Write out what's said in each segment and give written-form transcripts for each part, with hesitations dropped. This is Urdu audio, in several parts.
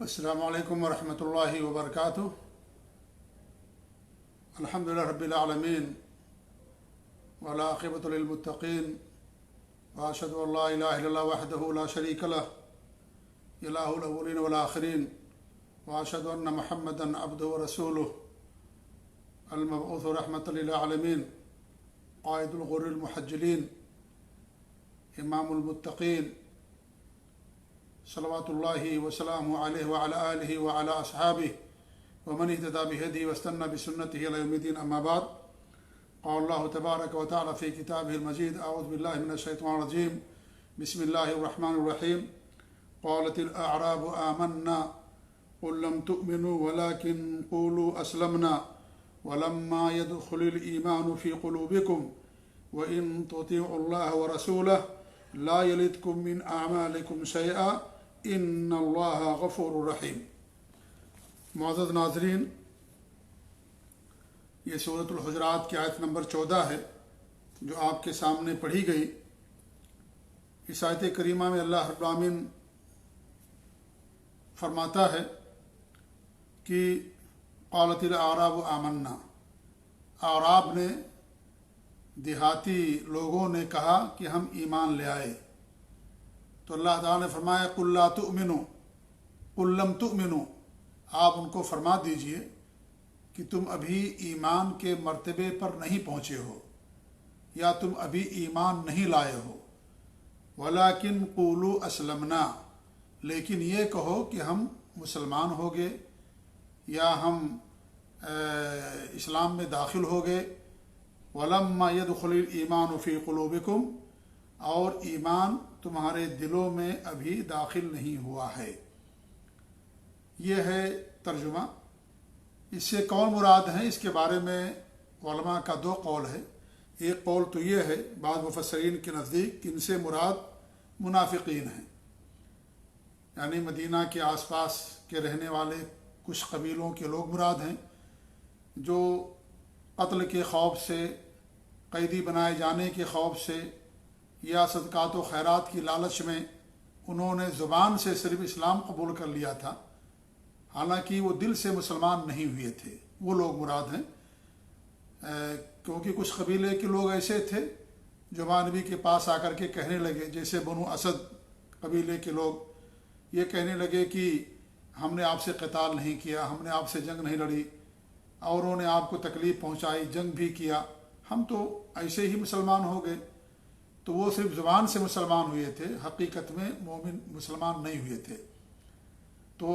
السلام علیکم ورحمۃ اللہ وبرکاتہ۔ الحمدللہ رب العالمین والعاقبۃ للمتقین، واشہد ان لا الہ الا اللہ وحدہ لا شریک لہ الہ الاولین والآخرین، واشہد ان محمدا عبدہ ورسولہ المبعوث رحمۃ للعالمین، قائد الغر المحجلین، امام المتقین، صلوات اللہ وسلامہ علیہ وعلی آلہ وعلی اصحابہ ومن اہتدی بہدیہ واستنى بسنتہ الی یوم الدین، اما بعد۔ قال اللہ تبارک وتعالی فی کتابہ المجید، اعوذ باللہ من الشیطان الرجیم، بسم اللہ الرحمن الرحیم۔ قالت الاعراب آمنا قل لم تؤمنوا ولكن قولوا اسلمنا ولما يدخل الایمان فی قلوبکم وان تطیعوا اللہ ورسولہ لا یلدکم من اعمالکم شیئا ان اللہ غفور رحیم۔ معزز ناظرین، یہ سورۃ الحجرات کی آیت نمبر 14 ہے جو آپ کے سامنے پڑھی گئی۔ اس آیت کریمہ میں اللہ رب العالمین فرماتا ہے کہ قالت الاعراب آمنا، اعراب نے، دیہاتی لوگوں نے کہا کہ ہم ایمان لے آئے۔ تو اللہ تعالیٰ نے فرمایا قل لا تؤمنوا، قل لم تؤمنوا، آپ ان کو فرما دیجئے کہ تم ابھی ایمان کے مرتبے پر نہیں پہنچے ہو، یا تم ابھی ایمان نہیں لائے ہو۔ ولیکن قولوا اسلمنا، لیکن یہ کہو کہ ہم مسلمان ہو گئے یا ہم اسلام میں داخل ہو گئے۔ ولما يدخل الایمان فی قلوبکم، اور ایمان تمہارے دلوں میں ابھی داخل نہیں ہوا ہے۔ یہ ہے ترجمہ۔ اس سے کون مراد ہیں، اس کے بارے میں علماء کا دو قول ہے۔ ایک قول تو یہ ہے بعض مفسرین کے نزدیک کہ ان سے مراد منافقین ہیں، یعنی مدینہ کے آس پاس کے رہنے والے کچھ قبیلوں کے لوگ مراد ہیں جو قتل کے خوف سے، قیدی بنائے جانے کے خوف سے، یا صدقات و خیرات کی لالچ میں انہوں نے زبان سے صرف اسلام قبول کر لیا تھا، حالانکہ وہ دل سے مسلمان نہیں ہوئے تھے، وہ لوگ مراد ہیں۔ کیونکہ کچھ قبیلے کے لوگ ایسے تھے جو نبی کے پاس آ کر کے کہنے لگے، جیسے بنو اسد قبیلے کے لوگ یہ کہنے لگے کہ ہم نے آپ سے قتال نہیں کیا، ہم نے آپ سے جنگ نہیں لڑی، اوروں نے آپ کو تکلیف پہنچائی، جنگ بھی کیا، ہم تو ایسے ہی مسلمان ہو گئے۔ تو وہ صرف زبان سے مسلمان ہوئے تھے، حقیقت میں مومن مسلمان نہیں ہوئے تھے۔ تو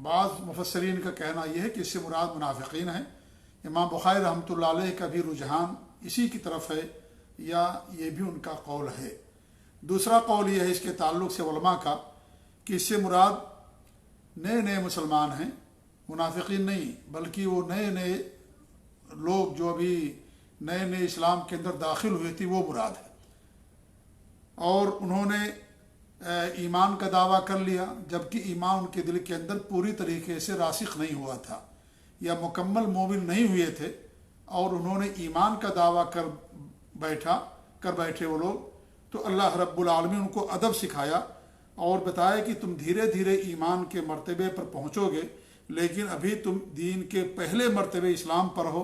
بعض مفسرین کا کہنا یہ ہے کہ اس سے مراد منافقین ہیں۔ امام بخاری رحمۃ اللہ علیہ کا بھی رجحان اسی کی طرف ہے، یا یہ بھی ان کا قول ہے۔ دوسرا قول یہ ہے اس کے تعلق سے علماء کا کہ اس سے مراد نئے نئے مسلمان ہیں، منافقین نہیں، بلکہ وہ نئے نئے لوگ جو ابھی نئے نئے اسلام کے اندر داخل ہوئے تھے، وہ مراد ہے۔ اور انہوں نے ایمان کا دعویٰ کر لیا، جبکہ ایمان ان کے دل کے اندر پوری طریقے سے راسخ نہیں ہوا تھا، یا مکمل مومن نہیں ہوئے تھے، اور انہوں نے ایمان کا دعویٰ کر بیٹھے وہ لوگ۔ تو اللہ رب العالمین ان کو ادب سکھایا اور بتایا کہ تم دھیرے دھیرے ایمان کے مرتبے پر پہنچو گے، لیکن ابھی تم دین کے پہلے مرتبے اسلام پر ہو،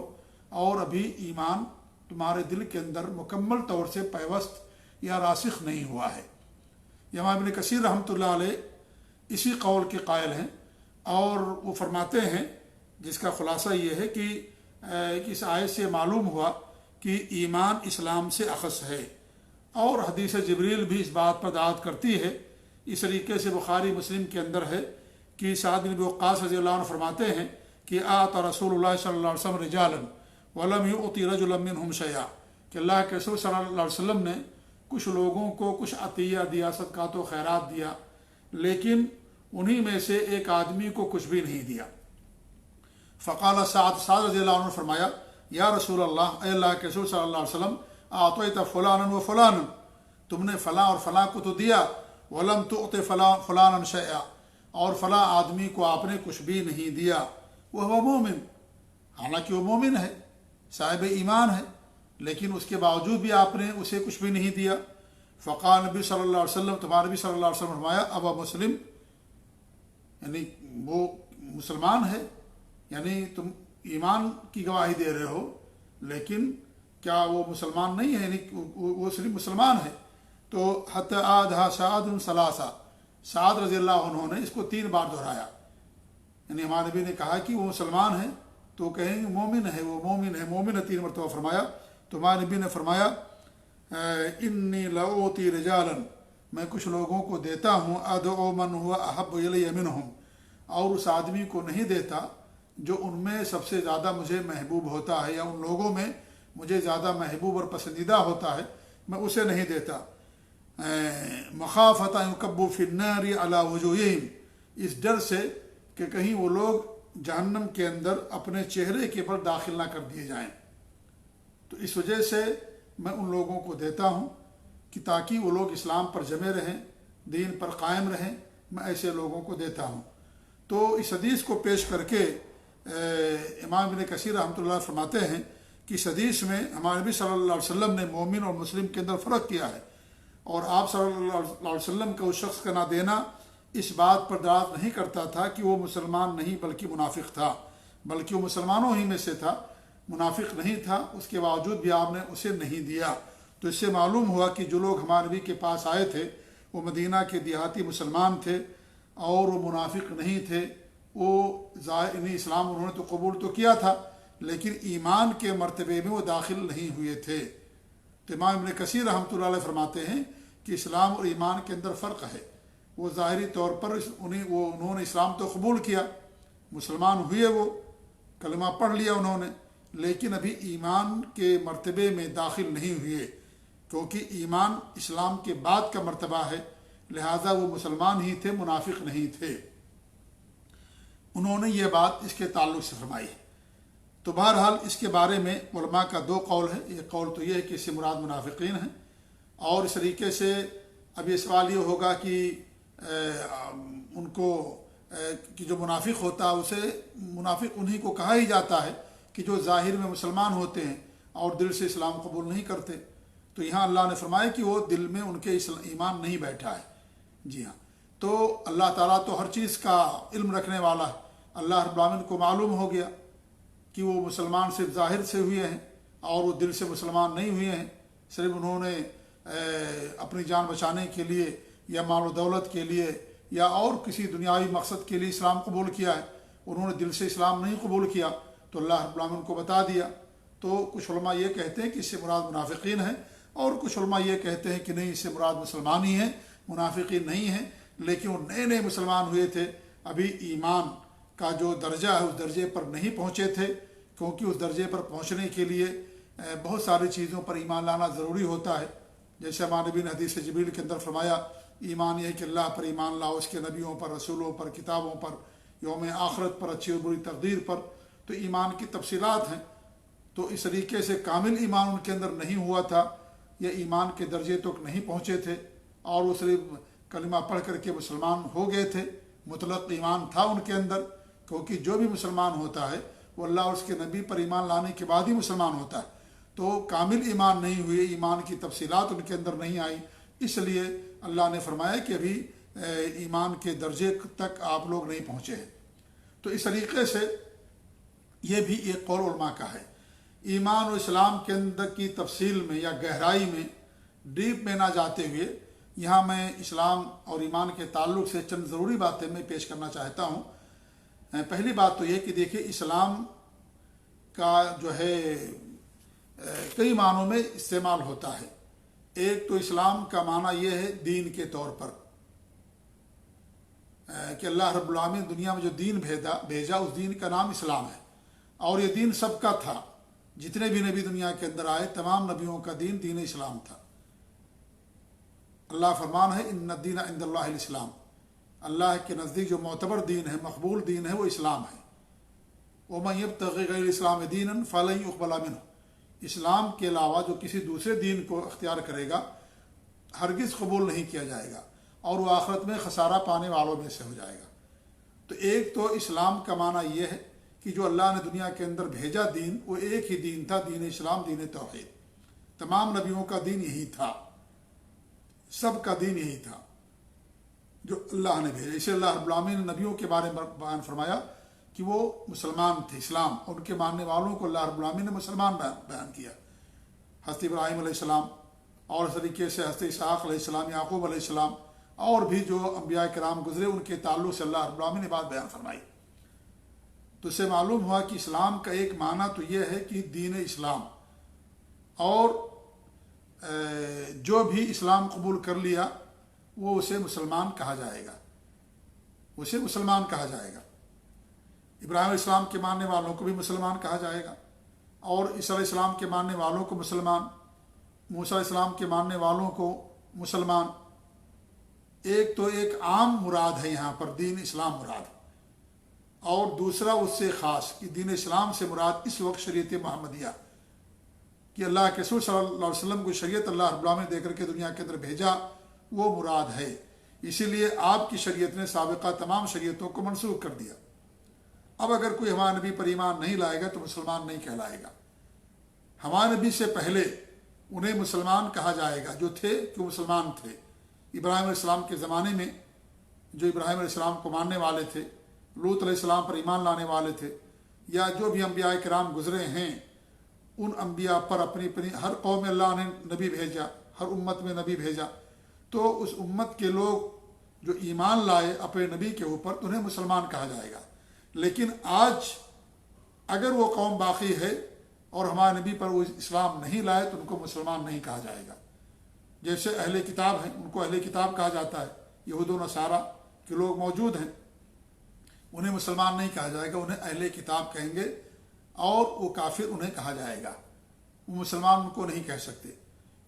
اور ابھی ایمان تمہارے دل کے اندر مکمل طور سے پیوست یا راسخ نہیں ہوا ہے۔ امام ابن کثیر رحمۃ اللہ علیہ اسی قول کے قائل ہیں، اور وہ فرماتے ہیں جس کا خلاصہ یہ ہے کہ اس آیت سے معلوم ہوا کہ ایمان اسلام سے اخص ہے، اور حدیث جبریل بھی اس بات پر دعوت کرتی ہے۔ اس طریقے سے بخاری مسلم کے اندر ہے کہ سعد بن ابی وقاص رضی اللہ عنہ فرماتے ہیں کہ آت رسول اللہ صلی اللہ علیہ وسلم رجالا ولم یؤتی رجلا منهم شیئا، کہ اللہ کے رسول صلی اللہ علیہ وسلم نے کچھ لوگوں کو کچھ عطیہ دیا، صدقات و خیرات دیا، لیکن انہی میں سے ایک آدمی کو کچھ بھی نہیں دیا۔ فقال سعد رضی اللہ عنہ نے فرمایا یا رسول اللہ، اے اللہ کے رسول صلی اللہ علیہ وسلم، اعطیت فلانا و فلانا، تم نے فلاں اور فلاں کو تو دیا، ولم تؤت فلانا شیئا، اور فلاں آدمی کو آپ نے کچھ بھی نہیں دیا، وہ مومن، حالانکہ وہ مومن ہے، صاحب ایمان ہے، لیکن اس کے باوجود بھی آپ نے اسے کچھ بھی نہیں دیا۔ فقال نبی صلی اللہ علیہ وسلم، تمہارے نبی صلی اللہ علیہ وسلم فرمایا ابا مسلم، یعنی وہ مسلمان ہے، یعنی تم ایمان کی گواہی دے رہے ہو لیکن کیا وہ مسلمان نہیں ہے، یعنی وہ صرف مسلمان ہے۔ تو حتی آدھا سعد ثلاثہ، سعد رضی اللہ عنہ نے اس کو 3 بار دہرایا، یعنی ہمارے نبی نے کہا کہ وہ مسلمان ہے تو کہیں گے مومن ہے، وہ مومن ہے، مومن ہے 3 مرتبہ فرمایا۔ تو ہمارے نبی نے فرمایا انی لأوتی رجالا، میں کچھ لوگوں کو دیتا ہوں، ادعو من ہوا احب الی منہم، اور اس آدمی کو نہیں دیتا جو ان میں سب سے زیادہ مجھے محبوب ہوتا ہے، یا ان لوگوں میں مجھے زیادہ محبوب اور پسندیدہ ہوتا ہے، میں اسے نہیں دیتا۔ مخافۃ ان یکبوا فی النار علی وجوہہم، اس ڈر سے کہ کہیں وہ لوگ جہنم کے اندر اپنے چہرے کے پر داخل نہ کر دیے جائیں، تو اس وجہ سے میں ان لوگوں کو دیتا ہوں کہ تاکہ وہ لوگ اسلام پر جمے رہیں، دین پر قائم رہیں، میں ایسے لوگوں کو دیتا ہوں۔ تو اس حدیث کو پیش کر کے امام ابن کثیر رحمۃ اللہ فرماتے ہیں کہ اس حدیث میں ہمارے نبی صلی اللہ علیہ وسلم نے مومن اور مسلم کے اندر فرق کیا ہے، اور آپ صلی اللہ علیہ وسلم کا اس شخص کا نہ دینا اس بات پر دلالت نہیں کرتا تھا کہ وہ مسلمان نہیں بلکہ منافق تھا، بلکہ وہ مسلمانوں ہی میں سے تھا، منافق نہیں تھا، اس کے باوجود بھی آپ نے اسے نہیں دیا۔ تو اس سے معلوم ہوا کہ جو لوگ ہمارے نبی کے پاس آئے تھے وہ مدینہ کے دیہاتی مسلمان تھے اور وہ منافق نہیں تھے، وہ ظاہری اسلام انہوں نے تو قبول تو کیا تھا لیکن ایمان کے مرتبے میں وہ داخل نہیں ہوئے تھے۔ تو امام ابن کثیر رحمۃ اللہ علیہ فرماتے ہیں کہ اسلام اور ایمان کے اندر فرق ہے۔ وہ ظاہری طور پر انہوں نے اسلام تو قبول کیا، مسلمان ہوئے، وہ کلمہ پڑھ لیا انہوں نے، لیکن ابھی ایمان کے مرتبے میں داخل نہیں ہوئے، کیونکہ ایمان اسلام کے بعد کا مرتبہ ہے، لہٰذا وہ مسلمان ہی تھے، منافق نہیں تھے۔ انہوں نے یہ بات اس کے تعلق سے فرمائی۔ تو بہرحال اس کے بارے میں علماء کا 2 قول ہے۔ ایک قول تو یہ ہے کہ اس سے مراد منافقین ہیں، اور اس طریقے سے اب یہ سوال یہ ہوگا کہ ان کو کہ جو منافق ہوتا ہے اسے منافق انہی کو کہا ہی جاتا ہے کہ جو ظاہر میں مسلمان ہوتے ہیں اور دل سے اسلام قبول نہیں کرتے۔ تو یہاں اللہ نے فرمایا کہ وہ دل میں ان کے ایمان نہیں بیٹھا ہے۔ جی ہاں، تو اللہ تعالیٰ تو ہر چیز کا علم رکھنے والا ہے، اللہ رب العالمین کو معلوم ہو گیا کہ وہ مسلمان صرف ظاہر سے ہوئے ہیں اور وہ دل سے مسلمان نہیں ہوئے ہیں، صرف انہوں نے اپنی جان بچانے کے لیے یا مال و دولت کے لیے یا اور کسی دنیاوی مقصد کے لیے اسلام قبول کیا ہے، انہوں نے دل سے اسلام نہیں قبول کیا، تو اللہ رب العالمین کو بتا دیا۔ تو کچھ علماء یہ کہتے ہیں کہ اس سے مراد منافقین ہیں، اور کچھ علماء یہ کہتے ہیں کہ نہیں، اس سے مراد مسلمان ہی ہیں، منافقین نہیں ہیں، لیکن وہ نئے نئے مسلمان ہوئے تھے، ابھی ایمان کا جو درجہ ہے اس درجے پر نہیں پہنچے تھے، کیونکہ اس درجے پر پہنچنے کے لیے بہت ساری چیزوں پر ایمان لانا ضروری ہوتا ہے۔ جیسے ہمارے نبی نے حدیث جبریل کے اندر فرمایا، ایمان یہ ہے کہ اللہ پر ایمان لاؤ، اس کے نبیوں پر، رسولوں پر، کتابوں پر، یوم آخرت پر، اچھی اور بری تقدیر پر۔ تو ایمان کی تفصیلات ہیں، تو اس طریقے سے کامل ایمان ان کے اندر نہیں ہوا تھا، یا ایمان کے درجے تک نہیں پہنچے تھے، اور وہ صرف کلمہ پڑھ کر کے مسلمان ہو گئے تھے، مطلق ایمان تھا ان کے اندر، کیونکہ جو بھی مسلمان ہوتا ہے وہ اللہ اور اس کے نبی پر ایمان لانے کے بعد ہی مسلمان ہوتا ہے۔ تو کامل ایمان نہیں ہوئے، ایمان کی تفصیلات ان کے اندر نہیں آئی، اس لیے اللہ نے فرمایا کہ ابھی ایمان کے درجے تک آپ لوگ نہیں پہنچے ہیں۔ تو اس طریقے سے یہ بھی ایک قول علماء کا ہے۔ ایمان و اسلام کے اندر کی تفصیل میں یا گہرائی میں ڈیپ میں نہ جاتے ہوئے یہاں میں اسلام اور ایمان کے تعلق سے چند ضروری باتیں میں پیش کرنا چاہتا ہوں۔ پہلی بات تو یہ کہ دیکھیے، اسلام کا جو ہے کئی معنوں میں استعمال ہوتا ہے۔ ایک تو اسلام کا معنی یہ ہے دین کے طور پر، کہ اللہ رب العالمین دنیا میں جو دین بھیجا اس دین کا نام اسلام ہے، اور یہ دین سب کا تھا، جتنے بھی نبی دنیا کے اندر آئے تمام نبیوں کا دین دین اسلام تھا۔ اللہ فرمان ہے ان الدین عند اللہ الاسلام، اللہ کے نزدیک جو معتبر دین ہے، مقبول دین ہے، وہ اسلام ہے۔ ومن یبتغی غیر الاسلام دینا فلن یقبل منہ، اسلام کے علاوہ جو کسی دوسرے دین کو اختیار کرے گا ہرگز قبول نہیں کیا جائے گا، اور وہ آخرت میں خسارہ پانے والوں میں سے ہو جائے گا۔ تو ایک تو اسلام کا معنی یہ ہے کہ جو اللہ نے دنیا کے اندر بھیجا دین وہ ایک ہی دین تھا، دین اسلام، دین توحید۔ تمام نبیوں کا دین یہی تھا، سب کا دین یہی تھا۔ جو اللہ نے بھیجا. اسے اللہ رب العالمین نے نبیوں کے بارے میں بیان فرمایا کہ وہ مسلمان تھے. اسلام اور ان کے ماننے والوں کو اللہ رب العالمین نے مسلمان بیان کیا. حضرت ابراہیم علیہ السلام اور اس طریقے سے حضرت اسحاق علیہ السلام، یعقوب علیہ السلام اور بھی جو انبیاء کرام گزرے ان کے تعلق سے اللہ رب العالمین نے بات بیان فرمائی. تو اس سے معلوم ہوا کہ اسلام کا ایک معنی تو یہ ہے کہ دین اسلام، اور جو بھی اسلام قبول کر لیا وہ اسے مسلمان کہا جائے گا، اسے مسلمان کہا جائے گا. ابراہیم علیہ السلام کے ماننے والوں کو بھی مسلمان کہا جائے گا، اور عیسیٰ علیہ السلام کے ماننے والوں کو مسلمان، موسیٰ علیہ السلام کے ماننے والوں کو مسلمان. ایک تو ایک عام مراد ہے یہاں پر دین اسلام مراد، اور دوسرا اس سے خاص کہ دین اسلام سے مراد اس وقت شریعت محمدیہ کہ اللہ کے رسول صلی اللہ علیہ وسلم کو شریعت اللہ رب العالمین نے دے کر کے دنیا کے اندر بھیجا، وہ مراد ہے. اسی لیے آپ کی شریعت نے سابقہ تمام شریعتوں کو منسوخ کر دیا. اب اگر کوئی ہمارے نبی پر ایمان نہیں لائے گا تو مسلمان نہیں کہلائے گا. ہمارے نبی سے پہلے انہیں مسلمان کہا جائے گا جو تھے کہ وہ مسلمان تھے. ابراہیم علیہ السلام کے زمانے میں جو ابراہیم علیہ السلام کو ماننے والے تھے، لوط علیہ السلام پر ایمان لانے والے تھے، یا جو بھی انبیاء کرام گزرے ہیں ان انبیاء پر اپنی ہر قوم میں اللہ نے نبی بھیجا، ہر امت میں نبی بھیجا. تو اس امت کے لوگ جو ایمان لائے اپنے نبی کے اوپر تو انہیں مسلمان کہا جائے گا. لیکن آج اگر وہ قوم باقی ہے اور ہمارے نبی پر وہ اسلام نہیں لائے تو ان کو مسلمان نہیں کہا جائے گا. جیسے اہل کتاب ہیں ان کو اہل کتاب کہا جاتا ہے، یہود و نصارہ کے لوگ موجود ہیں، انہیں مسلمان نہیں کہا جائے گا، انہیں اہل کتاب کہیں گے، اور وہ کافر انہیں کہا جائے گا. وہ مسلمان ان کو نہیں کہہ سکتے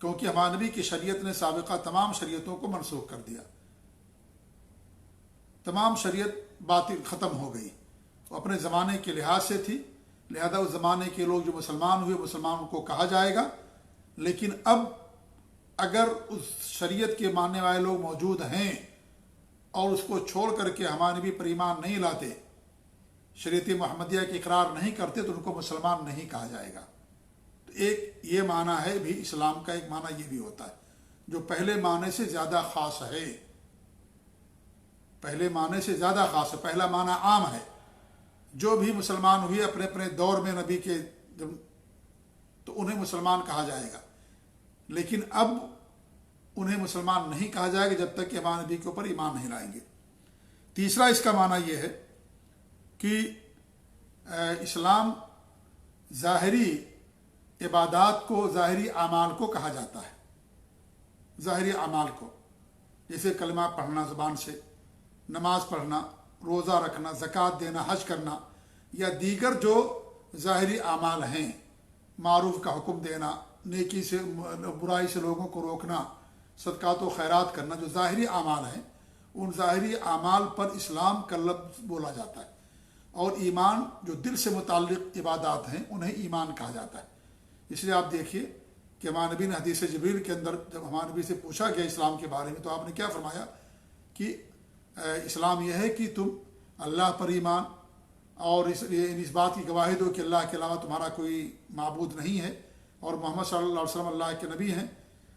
کیونکہ ہمارے نبی کی شریعت نے سابقہ تمام شریعتوں کو منسوخ کر دیا. تمام شریعت باطل ختم ہو گئی. وہ اپنے زمانے کے لحاظ سے تھی، لہذا اس زمانے کے لوگ جو مسلمان ہوئے مسلمان کو کہا جائے گا. لیکن اب اگر اس شریعت کے ماننے والے لوگ موجود ہیں اور اس کو چھوڑ کر کے ہمارے نبی پر ایمان نہیں لاتے، شریعت محمدیہ کی اقرار نہیں کرتے تو ان کو مسلمان نہیں کہا جائے گا. تو ایک یہ معنی ہے بھی اسلام کا، ایک معنی یہ بھی ہوتا ہے جو پہلے معنی سے زیادہ خاص ہے. پہلے معنی سے زیادہ خاص ہے. پہلا معنی عام ہے، جو بھی مسلمان ہوئے اپنے اپنے دور میں نبی کے تو انہیں مسلمان کہا جائے گا. لیکن اب انہیں مسلمان نہیں کہا جائے گا جب تک کہ ہمارے نبی کے اوپر ایمان نہیں لائیں گے. تیسرا اس کا معنی یہ ہے کہ اسلام ظاہری عبادات کو، ظاہری اعمال کو کہا جاتا ہے. ظاہری اعمال کو جیسے کلمہ پڑھنا زبان سے، نماز پڑھنا، روزہ رکھنا، زکوٰۃ دینا، حج کرنا، یا دیگر جو ظاہری اعمال ہیں، معروف کا حکم دینا، نیکی سے برائی سے لوگوں کو روکنا، صدقات و خیرات کرنا، جو ظاہری اعمال ہیں ان ظاہری اعمال پر اسلام کا لفظ بولا جاتا ہے. اور ایمان جو دل سے متعلق عبادات ہیں انہیں ایمان کہا جاتا ہے. اس لیے آپ دیکھیے کہ ہمارے نبی نے حدیث جبریل کے اندر جب ہمارے نبی سے پوچھا گیا اسلام کے بارے میں تو آپ نے کیا فرمایا کہ اسلام یہ ہے کہ تم اللہ پر ایمان اور اس بات کی گواہی دو کہ اللہ کے علاوہ تمہارا کوئی معبود نہیں ہے اور محمد صلی اللہ علیہ وسلم اللہ کے نبی ہیں،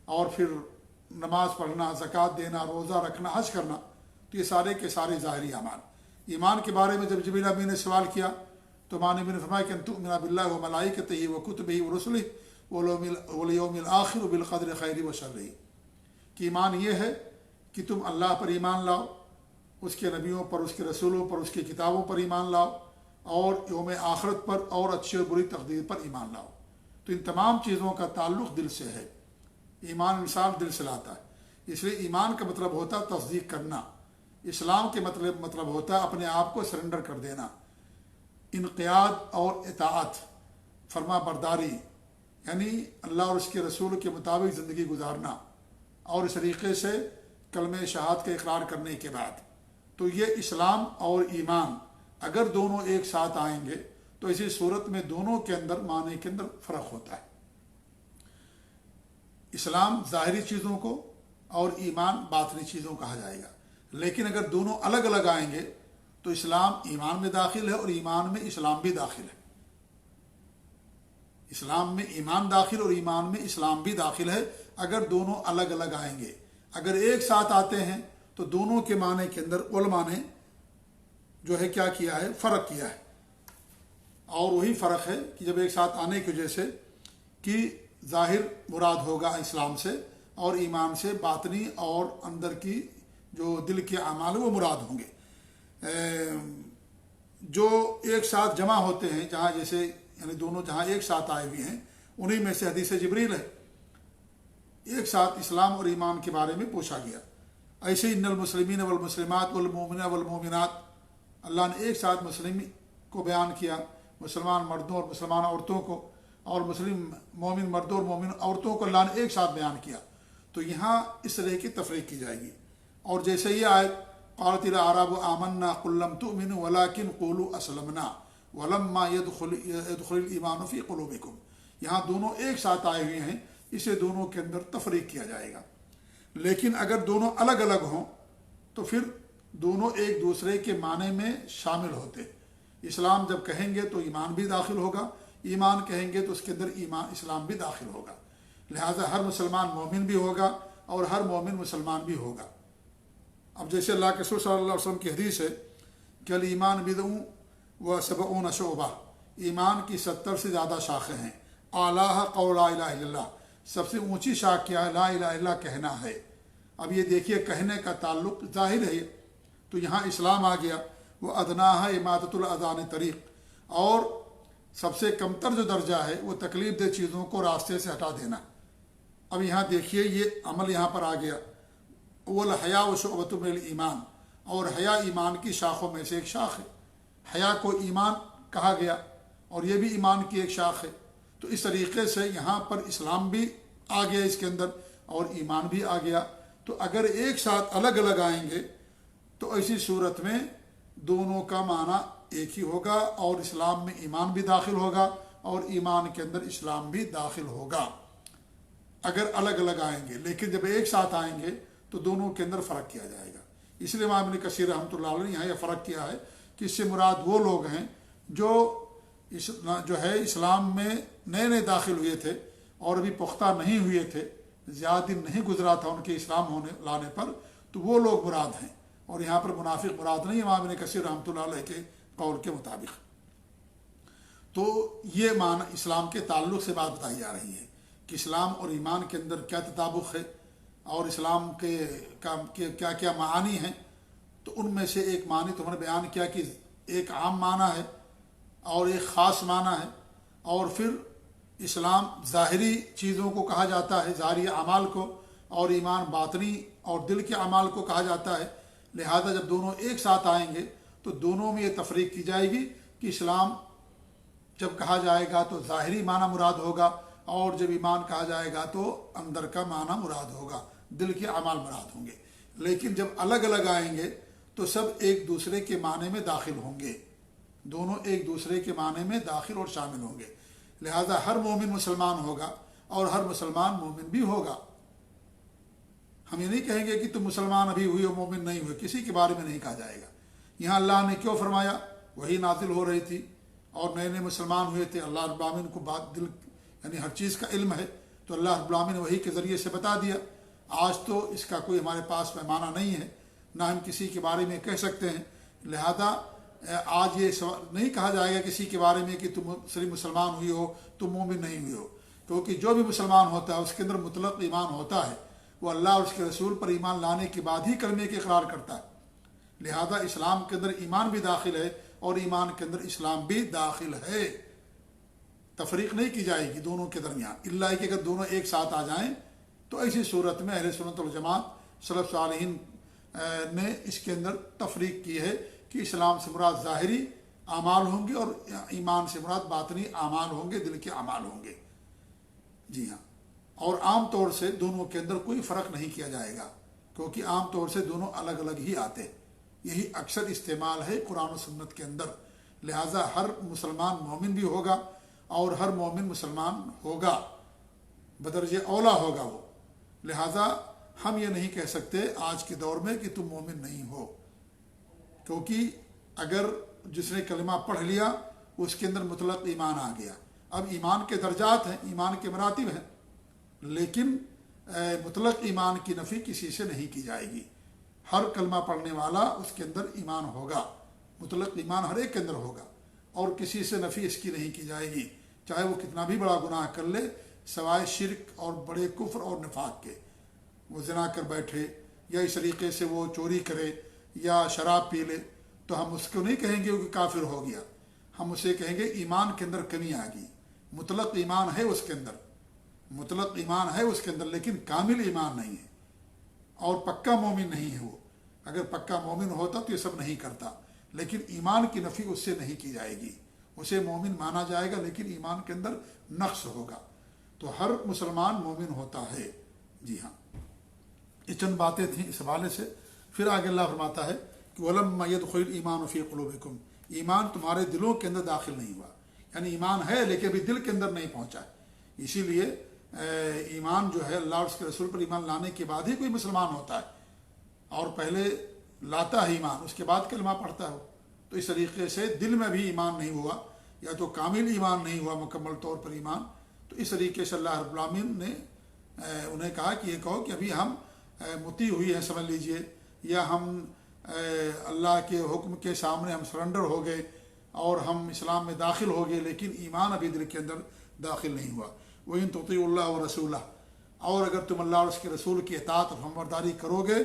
اور پھر نماز پڑھنا، زکوٰۃ دینا، روزہ رکھنا، حج کرنا. تو یہ سارے کے سارے ظاہری اعمال. ایمان کے بارے میں جب جبریل امین نے سوال کیا تو ہمارے نبی نے فرمایا کہ ان تؤمن باللہ وملائکتہ وکتبہ ورسلہ والیوم الآخر وبالقدر خیر وشرہ، کہ ایمان یہ ہے کہ تم اللہ پر ایمان لاؤ، اس کے نبیوں پر، اس کے رسولوں پر، اس کی کتابوں پر ایمان لاؤ، اور یوم آخرت پر اور اچھی اور بری تقدیر پر ایمان لاؤ. تو ان تمام چیزوں کا تعلق دل سے ہے. ایمان انسان دل سے لاتا ہے. اس لیے ایمان کا مطلب ہوتا ہے تصدیق کرنا. اسلام کے مطلب ہوتا ہے اپنے آپ کو سرنڈر کر دینا، انقیاد اور اطاعت، فرما برداری، یعنی اللہ اور اس کے رسول کے مطابق زندگی گزارنا، اور اس طریقے سے کلمہ شہادت کا اقرار کرنے کے بعد. تو یہ اسلام اور ایمان اگر دونوں ایک ساتھ آئیں گے تو اسی صورت میں دونوں کے اندر معنی کے اندر فرق ہوتا ہے. اسلام ظاہری چیزوں کو اور ایمان باطنی چیزوں کہا جائے گا. لیکن اگر دونوں الگ الگ آئیں گے تو اسلام ایمان میں داخل ہے اور ایمان میں اسلام بھی داخل ہے. اسلام میں ایمان داخل اور ایمان میں اسلام بھی داخل ہے اگر دونوں الگ الگ آئیں گے. اگر ایک ساتھ آتے ہیں تو دونوں کے معنی کے اندر علماء نے جو ہے کیا کیا ہے، فرق کیا ہے، اور وہی فرق ہے کہ جب ایک ساتھ آنے کی وجہ سے کہ ظاہر مراد ہوگا اسلام سے اور ایمان سے باطنی اور اندر کی جو دل کے اعمال وہ مراد ہوں گے۔ جو ایک ساتھ جمع ہوتے ہیں جہاں جیسے یعنی دونوں جہاں ایک ساتھ آئے ہوئے ہیں، انہی میں سے حدیث جبریل ہے، ایک ساتھ اسلام اور ایمان کے بارے میں پوچھا گیا۔ ایسے ان المسلمین والمسلمات والمؤمنین والمؤمنات، اللہ نے ایک ساتھ مسلم کو بیان کیا، مسلمان مردوں اور مسلمان عورتوں کو، اور مسلم مومن مردوں اور مومن عورتوں کو اللہ نے ایک ساتھ بیان کیا، تو یہاں اس طرح کی تفریق کی جائے گی۔ اور جیسے یہ آیت قالت الاعراب آمنا قل لم تؤمنوا ولكن قولوا اسلمنا ولما يدخل الايمان في قلوبكم، یہاں دونوں ایک ساتھ آئے ہوئے ہیں، اسے دونوں کے اندر تفریق کیا جائے گا۔ لیکن اگر دونوں الگ الگ ہوں تو پھر دونوں ایک دوسرے کے معنی میں شامل ہوتے۔ اسلام جب کہیں گے تو ایمان بھی داخل ہوگا، ایمان کہیں گے تو اس کے اندر ایمان اسلام بھی داخل ہوگا، لہذا ہر مسلمان مومن بھی ہوگا اور ہر مومن مسلمان بھی ہوگا۔ اب جیسے اللہ کے رسول صلی اللہ علیہ وسلم کی حدیث ہے کہ الایمان بدع و سبعون شعبہ، ایمان کی 70 سے زیادہ شاخیں ہیں، اعلیٰ قول لا الہ الا اللہ، سب سے اونچی شاخ کیا ہے؟ لا الہ الا اللہ کہنا ہے۔ اب یہ دیکھیے کہنے کا تعلق ظاہر ہے، تو یہاں اسلام آ گیا، وہ ادناہ اماطۃ الاذى عن طریق، اور سب سے کمتر جو درجہ ہے وہ تکلیف دہ چیزوں کو راستے سے ہٹا دینا۔ اب یہاں دیکھیے یہ عمل یہاں پر آ گیا، والحیاء شعبۃ من الایمان، اور حیا ایمان کی شاخوں میں سے ایک شاخ ہے، حیا کو ایمان کہا گیا اور یہ بھی ایمان کی ایک شاخ ہے۔ تو اس طریقے سے یہاں پر اسلام بھی آ گیا اس کے اندر اور ایمان بھی آ گیا۔ تو اگر ایک ساتھ الگ الگ آئیں گے تو ایسی صورت میں دونوں کا معنی ایک ہی ہوگا، اور اسلام میں ایمان بھی داخل ہوگا اور ایمان کے اندر اسلام بھی داخل ہوگا اگر الگ الگ آئیں گے۔ لیکن جب ایک ساتھ آئیں گے تو دونوں کے اندر فرق کیا جائے گا۔ اس لیے امام ابن کثیر رحمۃ اللہ علیہ نے یہاں یہ فرق کیا ہے کہ اس سے مراد وہ لوگ ہیں جو ہے اسلام میں نئے نئے داخل ہوئے تھے اور ابھی پختہ نہیں ہوئے تھے، زیادہ دن نہیں گزرا تھا ان کے اسلام لانے پر، تو وہ لوگ مراد ہیں، اور یہاں پر منافق مراد نہیں، امام ابن کثیر رحمۃ اللہ علیہ کے قول کے مطابق۔ تو یہ معنی اسلام کے تعلق سے بات بتائی جا رہی ہے کہ اسلام اور ایمان کے اندر کیا تطابق ہے اور اسلام کے کیا کیا معانی ہیں۔ تو ان میں سے ایک معنی تو ہم نے بیان کیا کہ ایک عام معنی ہے اور ایک خاص معنی ہے، اور پھر اسلام ظاہری چیزوں کو کہا جاتا ہے، ظاہری اعمال کو، اور ایمان باطنی اور دل کے اعمال کو کہا جاتا ہے۔ لہذا جب دونوں ایک ساتھ آئیں گے تو دونوں میں یہ تفریق کی جائے گی کہ اسلام جب کہا جائے گا تو ظاہری معنی مراد ہوگا، اور جب ایمان کہا جائے گا تو اندر کا معنی مراد ہوگا، دل کے اعمال مراد ہوں گے۔ لیکن جب الگ الگ آئیں گے تو سب ایک دوسرے کے معنی میں داخل ہوں گے، دونوں ایک دوسرے کے معنی میں داخل اور شامل ہوں گے۔ لہذا ہر مومن مسلمان ہوگا اور ہر مسلمان مومن بھی ہوگا۔ ہم یہ نہیں کہیں گے کہ تم مسلمان ابھی ہوئے ہو مومن نہیں ہوئے، کسی کے بارے میں نہیں کہا جائے گا۔ یہاں اللہ نے کیوں فرمایا؟ وہی نازل ہو رہی تھی اور نئے نئے مسلمان ہوئے تھے، اللہ رب العالمین کو بات دل یعنی ہر چیز کا علم ہے، تو اللہ رب العالمین نے وحی کے ذریعے سے بتا دیا۔ آج تو اس کا کوئی ہمارے پاس پیمانہ نہیں ہے، نہ ہم کسی کے بارے میں کہہ سکتے ہیں، لہذا آج یہ نہیں کہا جائے گا کسی کے بارے میں کہ تم صرف مسلمان ہوئی ہو، تم مومن نہیں ہوئی ہو، کیونکہ جو بھی مسلمان ہوتا ہے اس کے اندر مطلق ایمان ہوتا ہے، وہ اللہ اور اس کے رسول پر ایمان لانے کے بعد ہی کلمے کے اقرار کرتا ہے۔ لہذا اسلام کے اندر ایمان بھی داخل ہے اور ایمان کے اندر اسلام بھی داخل ہے، تفریق نہیں کی جائے گی دونوں کے درمیان، اللہ کہ اگر دونوں ایک ساتھ آ جائیں تو ایسی صورت میں اہل سنت والجماعت سلف صالحین نے اس کے اندر تفریق کی ہے کہ اسلام سے مراد ظاہری اعمال ہوں گے اور ایمان سے مراد باطنی اعمال ہوں گے، دل کے اعمال ہوں گے۔ جی ہاں، اور عام طور سے دونوں کے اندر کوئی فرق نہیں کیا جائے گا، کیونکہ عام طور سے دونوں الگ الگ ہی آتے ہیں، یہی اکثر استعمال ہے قرآن و سنت کے اندر۔ لہٰذا ہر مسلمان مومن بھی ہوگا اور ہر مومن مسلمان ہوگا، بدرجہ اولا ہوگا وہ۔ لہٰذا ہم یہ نہیں کہہ سکتے آج کے دور میں کہ تم مومن نہیں ہو، کیونکہ اگر جس نے کلمہ پڑھ لیا اس کے اندر مطلق ایمان آ گیا۔ اب ایمان کے درجات ہیں، ایمان کے مراتب ہیں، لیکن مطلق ایمان کی نفی کسی سے نہیں کی جائے گی۔ ہر کلمہ پڑھنے والا اس کے اندر ایمان ہوگا، مطلق ایمان ہر ایک کے اندر ہوگا، اور کسی سے نفی اس کی نہیں کی جائے گی، چاہے وہ کتنا بھی بڑا گناہ کر لے سوائے شرک اور بڑے کفر اور نفاق کے۔ وہ زنا کر بیٹھے یا اس طریقے سے وہ چوری کرے یا شراب پی لے تو ہم اس کو نہیں کہیں گے کہ کافر ہو گیا، ہم اسے کہیں گے ایمان کے اندر کمی آ گئی، مطلق ایمان ہے اس کے اندر، مطلق ایمان ہے اس کے اندر لیکن کامل ایمان نہیں ہے اور پکا مومن نہیں ہے وہ۔ اگر پکا مومن ہوتا تو یہ سب نہیں کرتا، لیکن ایمان کی نفی اس سے نہیں کی جائے گی، اسے مومن مانا جائے گا لیکن ایمان کے اندر نقص ہوگا۔ تو ہر مسلمان مومن ہوتا ہے۔ جی ہاں، یہ چند باتیں تھیں اس حوالے سے۔ پھر آگے اللہ فرماتا ہے کہ وَلَمَّا يَدْخُلِ الْإِيمَانُ فِي قُلُوبِكُمْ، ایمان تمہارے دلوں کے اندر داخل نہیں ہوا، یعنی ایمان ہے لیکن ابھی دل کے اندر نہیں پہنچا ہے۔ اسی لیے ایمان جو ہے اللہ اور اس کے رسول پر ایمان لانے کے بعد ہی کوئی مسلمان ہوتا ہے، اور پہلے لاتا ہے ایمان اس کے بعد کلمہ پڑھتا ہے۔ تو اس طریقے سے دل میں بھی ایمان نہیں ہوا یا تو کامل ایمان نہیں ہوا مکمل طور پر ایمان، تو اس طریقے سے اللہ رب العالمین نے انہیں کہا کہ یہ کہو کہ ابھی ہم مطیع ہوئی ہیں سمجھ لیجئے، یا ہم اللہ کے حکم کے سامنے ہم سرنڈر ہو گئے اور ہم اسلام میں داخل ہو گئے، لیکن ایمان ابھی دل کے اندر داخل نہیں ہوا۔ وَإِن تُطِيعُوا اللَّهَ وَرَسُولَهُ، اور اگر تم اللہ اور اس کے رسول کی اطاعت اور فرمانبرداری کرو گے،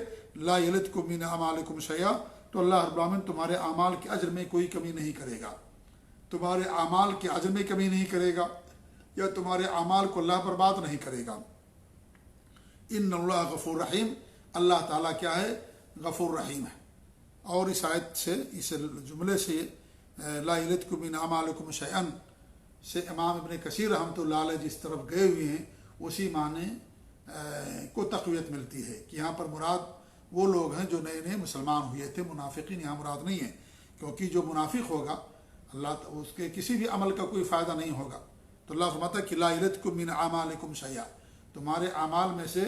لا يَلِدْكُم مِّنْ أَعْمَالِكُمْ شَيْئًا، تو اللہ رب العالمین تمہارے اعمال کے اجر میں کوئی کمی نہیں کرے گا، تمہارے اعمال کے اجر میں کمی نہیں کرے گا، یا تمہارے اعمال کو اللہ برباد نہیں کرے گا۔ ان اللہ غفور رحیم، اللہ تعالیٰ کیا ہے؟ غفور رحیم ہے۔ اور اس آیت سے، اس جملے سے لا یلدکم من اعمالکم شیئا سے امام ابن کثیر رحمۃ اللہ علیہ جس طرف گئے ہوئے ہیں اسی معنی کو تقویت ملتی ہے کہ یہاں پر مراد وہ لوگ ہیں جو نئے نئے مسلمان ہوئے تھے، منافقین یہاں مراد نہیں ہے، کیونکہ جو منافق ہوگا اللہ اس کے کسی بھی عمل کا کوئی فائدہ نہیں ہوگا۔ تو اللہ فرماتا ہے کہ لا یلدکم من اعمالکم شیئا، تمہارے اعمال میں سے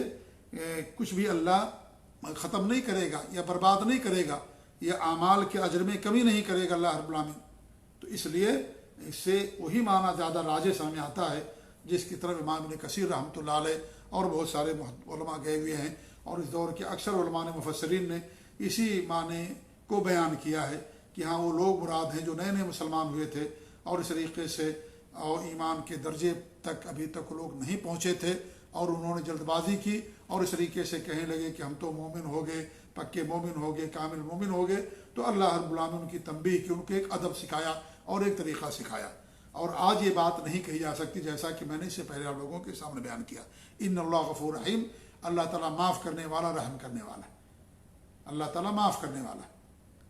کچھ بھی اللہ ختم نہیں کرے گا یا برباد نہیں کرے گا، یا اعمال کے اجر میں کمی نہیں کرے گا اللہ رب العالمین۔ تو اس لیے اس سے وہی معنی زیادہ راجح سمجھ میں آتا ہے جس کی طرف امام ابن کثیر رحمۃ اللہ علیہ اور بہت سارے علماء گئے ہوئے ہیں، اور اس دور کے اکثر علماء مفسرین نے اسی معنی کو بیان کیا ہے کہ ہاں وہ لوگ مراد ہیں جو نئے نئے مسلمان ہوئے تھے اور اس طریقے سے اور ایمان کے درجے تک ابھی تک لوگ نہیں پہنچے تھے، اور انہوں نے جلد بازی کی اور اس طریقے سے کہنے لگے کہ ہم تو مومن ہو گئے، پکے مومن ہو گئے، کامل مومن ہو گئے۔ تو اللہ رب العالمین کی تنبیہ کی، ان کو ایک ادب سکھایا اور ایک طریقہ سکھایا۔ اور آج یہ بات نہیں کہی جا سکتی جیسا کہ میں نے اس سے پہلے آپ لوگوں کے سامنے بیان کیا۔ ان اللہ غفور رحیم، اللہ تعالیٰ معاف کرنے والا، رحم کرنے والا ہے۔ اللہ تعالیٰ معاف کرنے والا ہے۔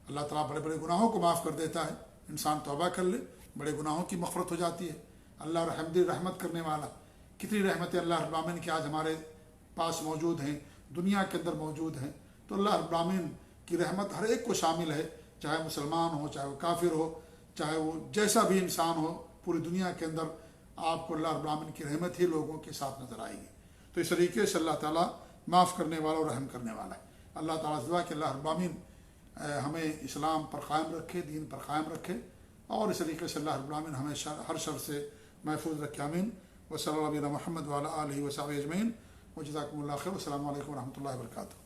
اللہ تعالیٰ بڑے بڑے گناہوں کو معاف کر دیتا ہے، انسان توبہ کر لے بڑے گناہوں کی مغفرت ہو جاتی ہے۔ اللہ رحمت کرنے والا، کتنی رحمتیں اللہ رب العالمین کی آج ہمارے پاس موجود ہیں، دنیا کے اندر موجود ہیں۔ تو اللہ رب العالمین کی رحمت ہر ایک کو شامل ہے، چاہے مسلمان ہو، چاہے وہ کافر ہو، چاہے وہ جیسا بھی انسان ہو، پوری دنیا کے اندر آپ کو اللہ رب العالمین کی رحمت ہی لوگوں کے ساتھ نظر آئے گی۔ تو اس طریقے سے اللہ تعالیٰ معاف کرنے والا اور رحم کرنے والا ہے۔ اللہ تعالیٰ سے دعا کہ اللہ رب العالمین ہمیں اسلام پر قائم رکھے، دین پر قائم رکھے، اور اس طریقے سے اللہ رب العالمین ہمیں ہر شر سے محفوظ رکھے، آمین۔ وصلی اللہ علیہ محمد وعلی آلہ وصحبہ اجمعین، وجزاکم اللہ خیر، والسلام علیکم ورحمۃ اللہ وبرکاتہ۔